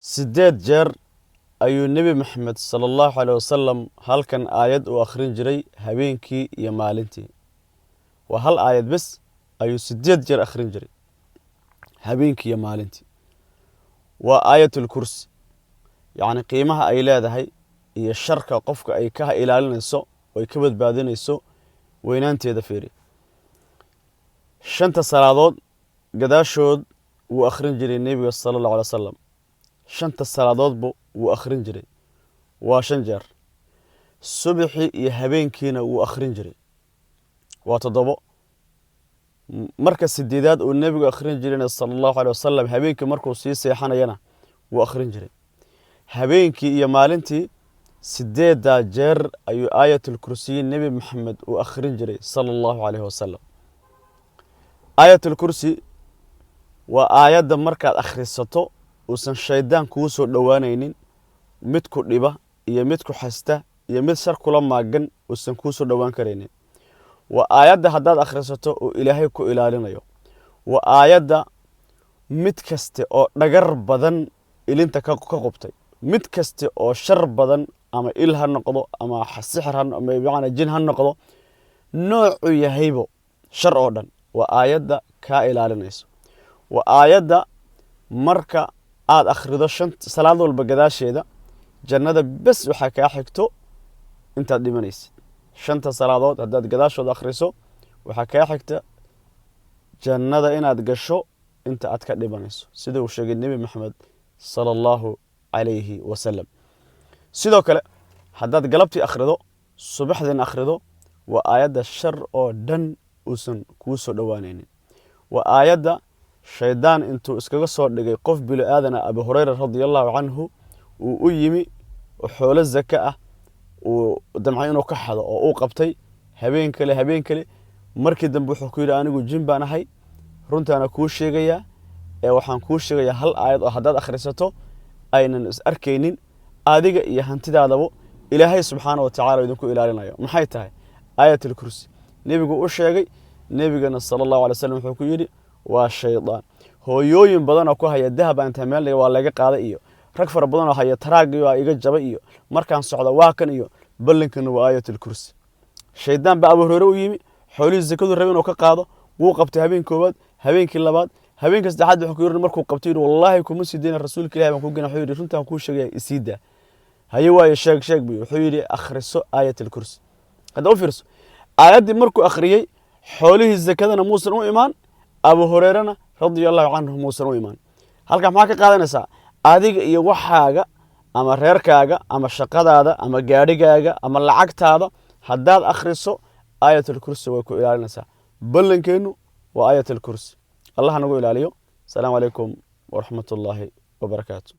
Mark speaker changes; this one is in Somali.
Speaker 1: sideed jeer ayuu nebi maxamed sala allahu caleyh wasalam halkan aayad u akhrin jiray habeenkii iyo maalintii. waa hal aayad bes ayuu 8 jeer akhrin jiray habeenkii iyo maalintii. waa aayatul kursi, yacni qiimaha ay leedahay iyo sharka qofka ay ka ilaalinayso oo ay ka badbaadinayso weynaanteeda fiiri. 5 salaadood gadaashood wuu akhrin jiray nebiga sala allahu caleyh wasalam. 5 salaadoodba wuu akhrin jiray, waa 5 jeer. subaxii iyo habeenkiina wuu akhrin jiray, waa 7. marka 8aad uu nebigu akhrin jirayna sala allahu caleyh wasalam habeenkii markuu sii seexanayana wuu akhrin jiray. habeenkii iyo maalintii 8 jeer ayuu aayatul kursiyi nebi maxamed uu akhrin jiray sala allahu caleyh wasalam. aayatul kursi waa aayadda markaad akhrisato uusan shaydaan kugu soo dhowaanaynin, mid ku dhiba iyo mid ku xasta iyo mid shar kula maagan uusan kuu soo dhowaan karaynin. waa aayadda haddaad akhrisato oo ilaahay ku ilaalinayo. waa aayadda mid kaste oo dhagar badan ilinta ka qubtay, mid kaste oo shar badan ama il ha noqdo ama sixir ama macna jin ha noqdo, noocu yahaybo shar oo dhan waa aayadda kaa ilaalinayso. waa aayadda marka aad akhrido 5 salaad walba gadaasheeda jannada bes waxaa kaa xigto intaad dhimanaysid. 5 salaadood haddaad gadaashooda akhriso waxaa kaa xigta jannada inaad gasho inta aad ka dhimanayso, sida uu sheegay nebi maxamed sala allahu calayhi wasalam. sidoo kale haddaad galabtii akhrido subaxdiina akhrido waa aayadda shar oo dhan uusan kuu soo dhowaanaynin. waa aayadda shaydaan intuu iskaga soo dhigay qof bilo aadana abu hurayra radiallahu canhu uu u yimi xoolo zaka ah uu damcay inuu ka xado oo uu qabtay habeen kale markii dambe wuxuu ku yidhi anigu jin baan ahay, runtaana kuu sheegayaa waxaan kuu sheegayaa hal aayad oo haddaad akhrisato aynan is arkaynin adiga iyo hantidaadaba ilaahay subxaana wa tacaala idinku ilaalinayo. maxay tahay? aayatul kursi. nebigu u sheegay, nebigana sala allahu alay wasalam wuxuu ku yidhi waa shaydaan. hooyooyin badanoo ku haya dahab aan inta meel waa laga qaaday iyo rag fara badanoo haya taraagii waa iga jabay iyo markaan socda waa kan iyo ballankana waa aayatul kursi. shaydaan baa abu hurayre u yimi, xoolihii zakadu rabay inuu ka qaado, wuu qabtay habeen koowaad, habeenkii labaad, habeenka saddexaad wuxuu ku yidhi markuu qabtay yidhi wallaahi kuma sii deyna rasuulka ilahi baan ku gena. wuxuu yidhi runtaan kuu sheegaya isii daa. haye waaye sheeg buu wuxuu yidhi akhriso aayatul kursi. hadda u fiirso, aayaddii markuu akhriyey xoolihii zakadana muusan u imaan, abu hurayrena radiallahu canhu muusan u imaan. halkaa maxaa ka qaadanaysaa? adiga iyo waxaaga ama reerkaaga ama shaqadaada ama gaadhigaaga ama lacagtaada haddaad akhriso aayatul kursi way ku ilaalinaysaa. ballankeennu waa aayatul kursi. allah nagu ilaaliyo. asalaamu calaykum waraxmat ullaahi wabarakaatu.